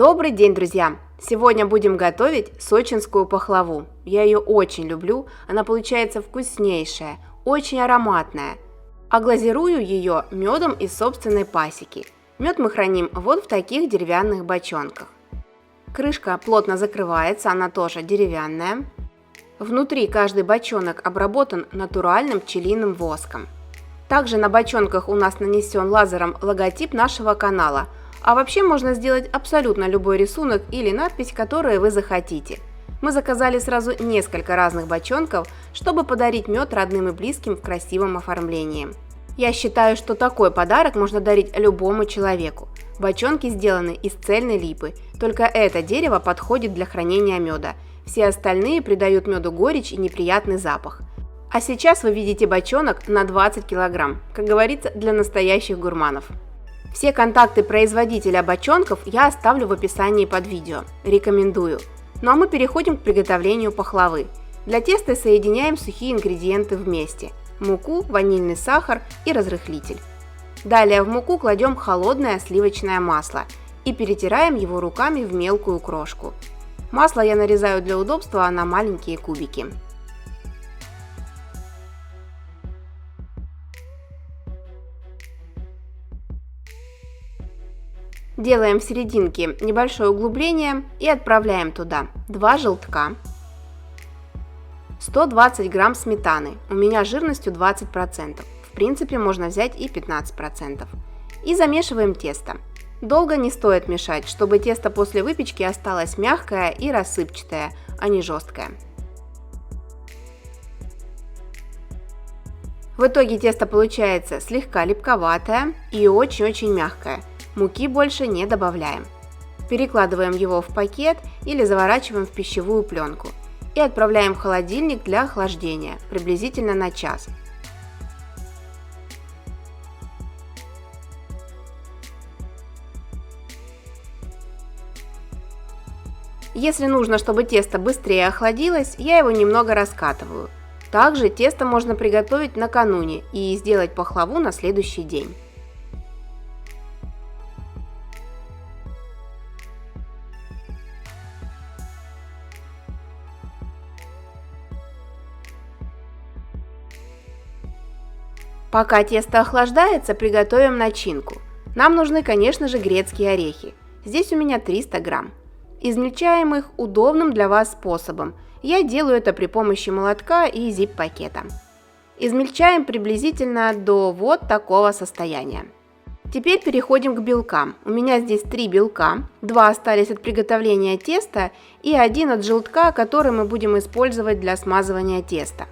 Добрый день, друзья! Сегодня будем готовить сочинскую пахлаву. Я ее очень люблю, она получается вкуснейшая, очень ароматная. А глазирую ее медом из собственной пасеки. Мед мы храним вот в таких деревянных бочонках. Крышка плотно закрывается, она тоже деревянная. Внутри каждый бочонок обработан натуральным пчелиным воском. Также на бочонках у нас нанесен лазером логотип нашего канала. А вообще можно сделать абсолютно любой рисунок или надпись, которые вы захотите. Мы заказали сразу несколько разных бочонков, чтобы подарить мед родным и близким в красивом оформлении. Я считаю, что такой подарок можно дарить любому человеку. Бочонки сделаны из цельной липы, только это дерево подходит для хранения меда. Все остальные придают меду горечь и неприятный запах. А сейчас вы видите бочонок на 20 кг, как говорится, для настоящих гурманов. Все контакты производителя бочонков я оставлю в описании под видео. Рекомендую. Ну а мы переходим к приготовлению пахлавы. Для теста соединяем сухие ингредиенты вместе. Муку, ванильный сахар и разрыхлитель. Далее в муку кладем холодное сливочное масло и перетираем его руками в мелкую крошку. Масло я нарезаю для удобства на маленькие кубики. Делаем в серединке небольшое углубление и отправляем туда 2 желтка, 120 грамм сметаны, у меня жирностью 20%, в принципе можно взять и 15%, и замешиваем тесто. Долго не стоит мешать, чтобы тесто после выпечки осталось мягкое и рассыпчатое, а не жесткое. В итоге тесто получается слегка липковатое и очень-очень мягкое. Муки больше не добавляем. Перекладываем его в пакет или заворачиваем в пищевую пленку и отправляем в холодильник для охлаждения приблизительно на час. Если нужно, чтобы тесто быстрее охладилось, я его немного раскатываю. Также тесто можно приготовить накануне и сделать пахлаву на следующий день. Пока тесто охлаждается, приготовим начинку. Нам нужны, конечно же, грецкие орехи. Здесь у меня 300 грамм. Измельчаем их удобным для вас способом. Я делаю это при помощи молотка и зип-пакета. Измельчаем приблизительно до вот такого состояния. Теперь переходим к белкам. У меня здесь 3 белка, 2 остались от приготовления теста и 1 от желтка, который мы будем использовать для смазывания теста.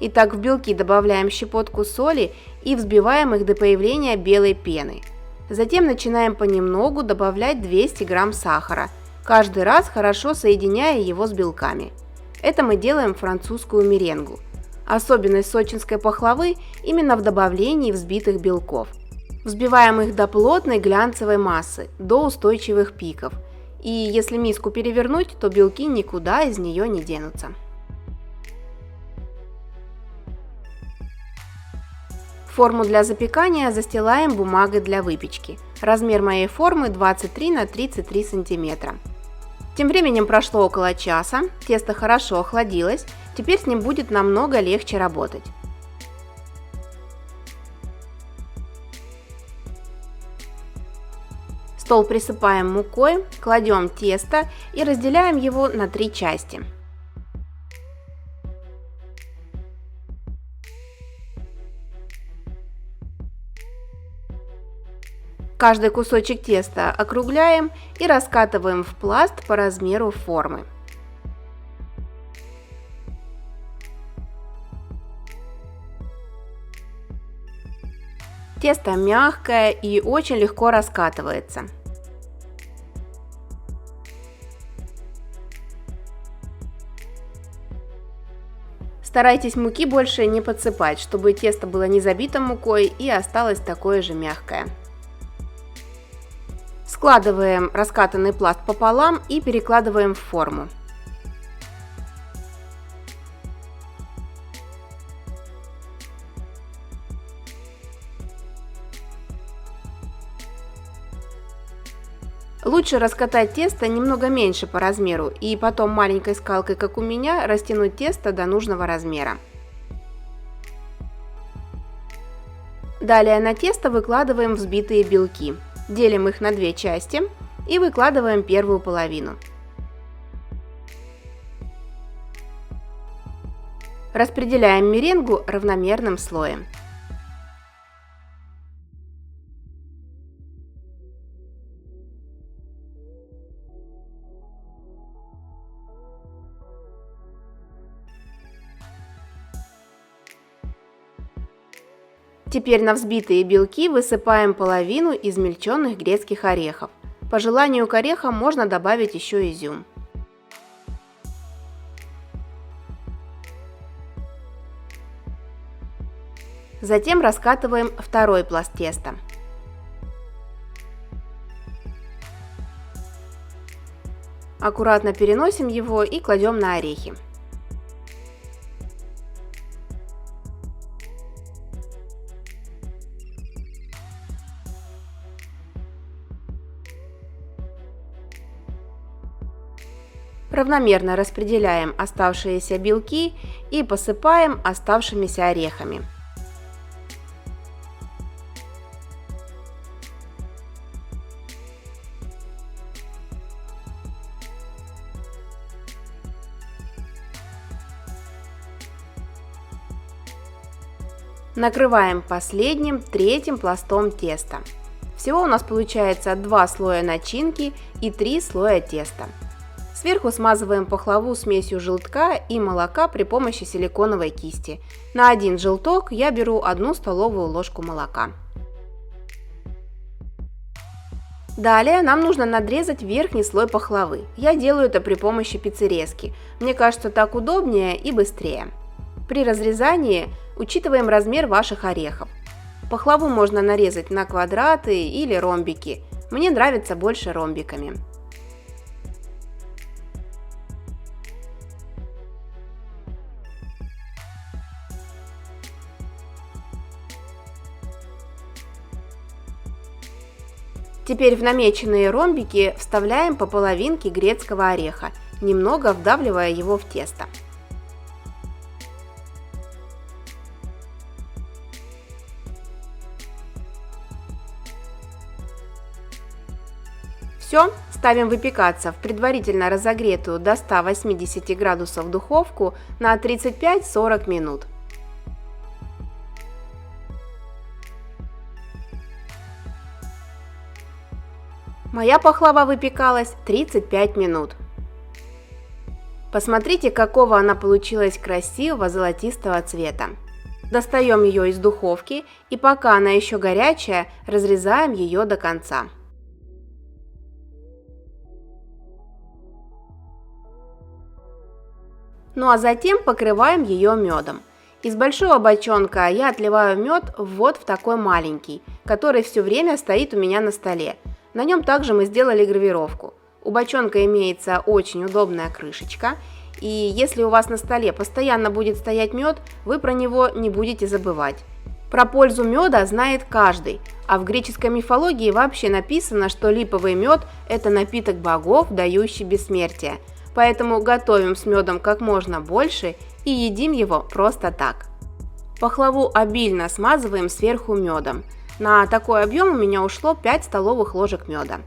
Итак, в белки добавляем щепотку соли и взбиваем их до появления белой пены. Затем начинаем понемногу добавлять 200 грамм сахара, каждый раз хорошо соединяя его с белками. Это мы делаем французскую меренгу. Особенность сочинской пахлавы именно в добавлении взбитых белков. Взбиваем их до плотной глянцевой массы, до устойчивых пиков. И если миску перевернуть, то белки никуда из нее не денутся. Форму для запекания застилаем бумагой для выпечки. Размер моей формы 23 на 33 см. Тем временем прошло около часа, тесто хорошо охладилось, теперь с ним будет намного легче работать. Стол присыпаем мукой, кладем тесто и разделяем его на 3 части. Каждый кусочек теста округляем и раскатываем в пласт по размеру формы. Тесто мягкое и очень легко раскатывается. Старайтесь муки больше не подсыпать, чтобы тесто было не забито мукой и осталось такое же мягкое. Складываем раскатанный пласт пополам и перекладываем в форму. Лучше раскатать тесто немного меньше по размеру и потом маленькой скалкой, как у меня, растянуть тесто до нужного размера. Далее на тесто выкладываем взбитые белки. Делим их на две части и выкладываем первую половину. Распределяем меренгу равномерным слоем. Теперь на взбитые белки высыпаем половину измельченных грецких орехов. По желанию к орехам можно добавить еще изюм. Затем раскатываем второй пласт теста. Аккуратно переносим его и кладем на орехи. Равномерно распределяем оставшиеся белки и посыпаем оставшимися орехами. Накрываем последним, третьим пластом теста. Всего у нас получается 2 слоя начинки и 3 слоя теста. Сверху смазываем пахлаву смесью желтка и молока при помощи силиконовой кисти. На один желток я беру 1 столовую ложку молока. Далее нам нужно надрезать верхний слой пахлавы. Я делаю это при помощи пиццерезки. Мне кажется, так удобнее и быстрее. При разрезании учитываем размер ваших орехов. Пахлаву можно нарезать на квадраты или ромбики. Мне нравится больше ромбиками. Теперь в намеченные ромбики вставляем по половинке грецкого ореха, немного вдавливая его в тесто. Все, ставим выпекаться в предварительно разогретую до 180 градусов духовку на 35-40 минут. Моя пахлава выпекалась 35 минут. Посмотрите, какого она получилась красивого золотистого цвета. Достаем ее из духовки и пока она еще горячая, разрезаем ее до конца. Ну а затем покрываем ее медом. Из большого бочонка я отливаю мед вот в такой маленький, который все время стоит у меня на столе. На нем также мы сделали гравировку. У бочонка имеется очень удобная крышечка, и если у вас на столе постоянно будет стоять мед, вы про него не будете забывать. Про пользу меда знает каждый, а в греческой мифологии вообще написано, что липовый мед – это напиток богов, дающий бессмертие. Поэтому готовим с медом как можно больше и едим его просто так. Пахлаву обильно смазываем сверху медом. На такой объем у меня ушло 5 столовых ложек меда.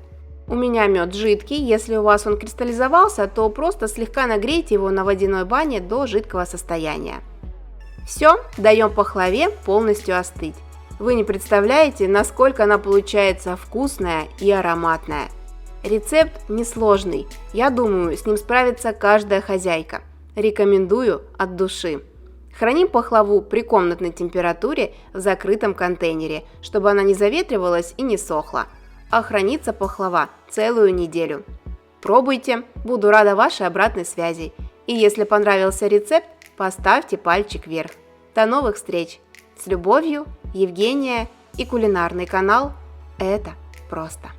У меня мед жидкий, если у вас он кристаллизовался, то просто слегка нагрейте его на водяной бане до жидкого состояния. Все, даем пахлаве полностью остыть. Вы не представляете, насколько она получается вкусная и ароматная. Рецепт несложный, я думаю, с ним справится каждая хозяйка. Рекомендую от души. Храним пахлаву при комнатной температуре в закрытом контейнере, чтобы она не заветривалась и не сохла. А хранится пахлава целую неделю. Пробуйте, буду рада вашей обратной связи. И если понравился рецепт, поставьте пальчик вверх. До новых встреч! С любовью, Евгения и кулинарный канал «Это просто».